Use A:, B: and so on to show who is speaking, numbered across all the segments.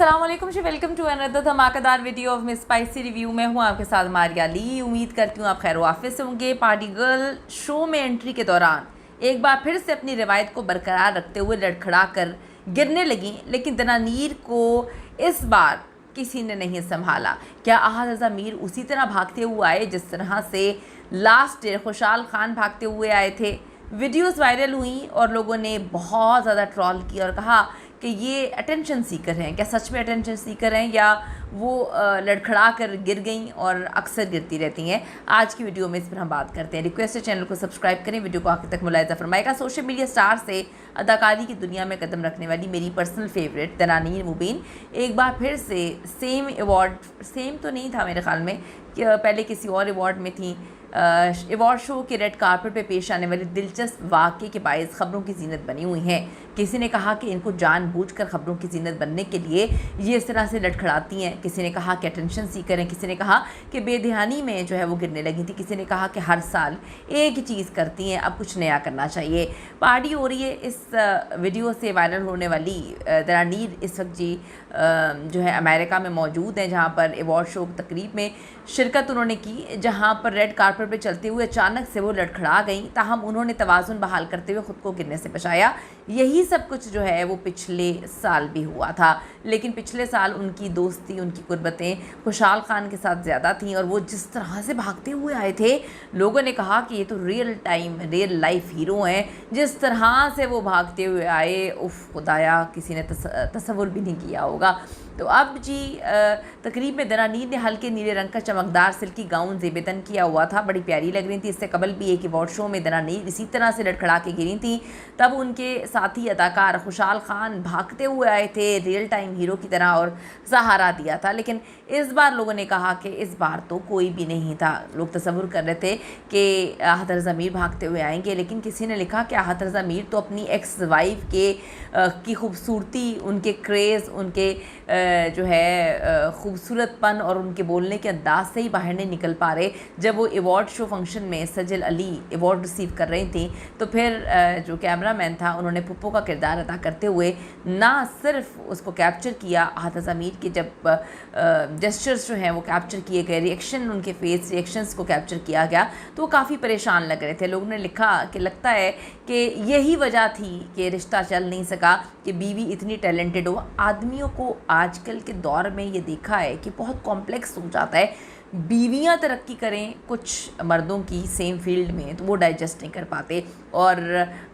A: अस्सलाम वालेकुम जी, welcome to another धमाकेदार video of miss spicy review. मैं हूँ आपके साथ मारिया ली। उम्मीद करती हूँ आप खैर वाफिस से होंगे। पार्टी गर्ल शो में एंट्री के दौरान एक बार फिर से अपनी रिवायत को बरकरार रखते हुए लड़खड़ा कर गिरने लगी, लेकिन दनानीर को इस बार किसी ने नहीं संभाला। क्या अहद रज़ा मीर उसी तरह भागते हुए आए जिस तरह से लास्ट ईयर खुशहाल खान भागते हुए आए थे? वीडियोस वायरल हुई और लोगों ने बहुत ज़्यादा ट्रॉल किया और कहा कि ये अटेंशन सीकर हैं। क्या सच में अटेंशन सीकर हैं या वो लड़खड़ा कर गिर गई और अक्सर गिरती रहती हैं? आज की वीडियो में इस पर हम बात करते हैं। रिक्वेस्ट है चैनल को सब्सक्राइब करें, वीडियो को आखिर तक मुलाहिजा फरमाएगा। सोशल मीडिया स्टार से अदाकारी की दुनिया में कदम रखने वाली मेरी पर्सनल फेवरेट दनानीर मुबीन एक बार फिर से सेम तो नहीं था मेरे ख्याल में, कि पहले किसी और अवार्ड में थी। अवार्ड शो के रेड कारपेट पे पेश आने वाले दिलचस्प वाक़े के बायस ख़बरों की जीनत बनी हुई हैं। किसी ने कहा कि इनको जानबूझकर ख़बरों की जीनत बनने के लिए ये इस तरह से लड़खड़ाती हैं। किसी ने कहा कि अटेंशन सीकर हैं। किसी ने कहा कि बेध्यानी में जो है वो गिरने लगी थी। किसी ने कहा कि हर साल एक ही चीज़ करती हैं, अब कुछ नया करना चाहिए। पार्टी हो रही है इस वीडियो से वायरल होने वाली दनानीर इस वक्त जी जो है अमेरिका में मौजूद हैं, जहाँ पर अवार्ड शो तकरीब में शिरकत उन्होंने की, जहाँ पर रेड कारपेट पर चलते हुए अचानक से वो लड़खड़ा गई। ताहम उन्होंने तवाज़ुन बहाल करते हुए ख़ुद को गिरने से बचाया। यही सब कुछ जो है वो पिछले साल भी हुआ था, लेकिन पिछले साल उनकी दोस्ती, उनकी कुर्बतें खुशहाल खान के साथ ज़्यादा थीं और वो जिस तरह से भागते हुए आए थे, लोगों ने कहा कि ये तो रियल लाइफ हीरो हैं। जिस तरह से वो भागते हुए आए, उफ खुदाया, किसी ने तसव्वुर भी नहीं किया होगा। तो अब जी तकरीब में दनानीर ने हल्के नीले रंग का चमकदार सिल्की गाउन ज़ेबतन किया हुआ था, बड़ी प्यारी लग रही थी। इससे कबल भी एक अवार्ड शो में दनानीर इसी तरह से लड़खड़ा के गिरी थी, तब उनके साथी अदाकार खुशहाल खान भागते हुए आए थे रियल टाइम हीरो की तरह और सहारा दिया था। लेकिन इस बार लोगों ने कहा कि इस बार तो कोई भी नहीं था। लोग तसव्वुर कर रहे थे कि अहद रज़ा मीर भागते हुए आएंगे, लेकिन किसी ने लिखा कि अहद रज़ा मीर तो अपनी एक्स वाइफ की खूबसूरती, उनके क्रेज़, उनके जो है खूबसूरतपन और उनके बोलने के अंदाज से ही बाहर नहीं निकल पा रहे। जब वो अवार्ड शो फंक्शन में सजल अली अवार्ड रिसीव कर रही थी, तो फिर जो कैमरा मैन था उन्होंने पुप्पो का किरदार अदा करते हुए ना सिर्फ उसको कैप्चर किया, अहद रज़ा मीर के जब जेस्चर्स जो हैं वो कैप्चर किए गए, रिएक्शन, उनके फेस रिएक्शंस को कैप्चर किया गया, तो वो काफ़ी परेशान लग रहे थे। लोगों ने लिखा कि लगता है कि यही वजह थी कि रिश्ता चल नहीं सका, कि बीवी इतनी टैलेंटेड हो। आदमियों को आजकल के दौर में ये देखा है कि बहुत कॉम्प्लेक्स हो जाता है। बीवियां तरक्की करें कुछ मर्दों की सेम फील्ड में, तो वो डाइजेस्ट नहीं कर पाते, और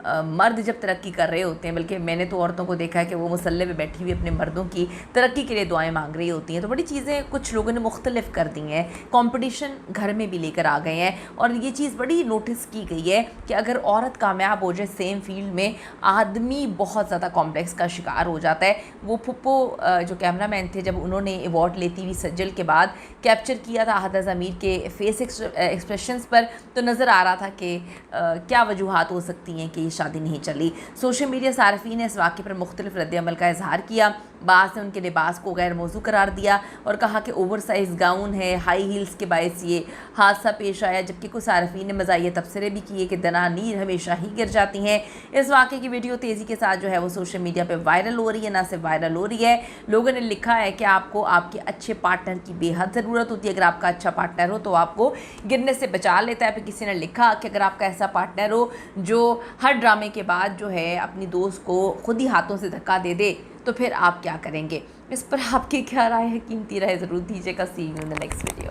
A: मर्द जब तरक्की कर रहे होते हैं, बल्कि मैंने तो औरतों को देखा है कि वो मुसल्ले में बैठी हुई अपने मर्दों की तरक्की के लिए दुआएं मांग रही होती हैं। तो बड़ी चीज़ें कुछ लोगों ने मुख्तलिफ कर दी हैं। कंपटीशन घर में भी लेकर आ गए हैं, और ये चीज़ बड़ी नोटिस की गई है कि अगर औरत कामयाब हो जाए सेम फील्ड में, आदमी बहुत ज़्यादा कॉम्प्लेक्स का शिकार हो जाता है। वो पुप्पो जो कैमरा मैन थे, जब उन्होंने अवार्ड लेती हुई सज्जल के बाद कैप्चर किया था अहद रज़ा मीर के फेस एक्सप्रेशंस पर, तो नज़र आ रहा था कि क्या वजूहात हो सकती हैं कि ये शादी नहीं चली। सोशल मीडिया सार्फिन ने इस वाक़े पर मुख्तलिफ रद्द-ए-अमल का इजहार किया। बाज़ ने उनके लिबास को गैर मौजू करार दिया और कहा कि ओवर साइज़ गाउन है, हाई हील्स के बायस ये हादसा पेश आया, जबकि कुछ सार्फिन ने मज़ाहिया तबसरे भी किए कि दनानीर हमेशा ही गिर जाती हैं। इस वाक़े की वीडियो तेज़ी के साथ जो है वो सोशल मीडिया पर वायरल हो रही है। ना सिर्फ वायरल हो रही है, लोगों ने लिखा है कि आपको आपके अच्छे पार्टनर की बेहद ज़रूरत होती है। अगर आपका अच्छा पार्टनर हो तो आपको गिरने से बचा लेता है। फिर किसी ने लिखा कि अगर आपका ऐसा पार्टनर हो जो हर ड्रामे के बाद जो है अपनी दोस्त को खुद ही हाथों से धक्का दे दे, तो फिर आप क्या करेंगे? इस पर आपकी क्या राय है? कीमती राय ज़रूर दीजिएगा। See you in the next video.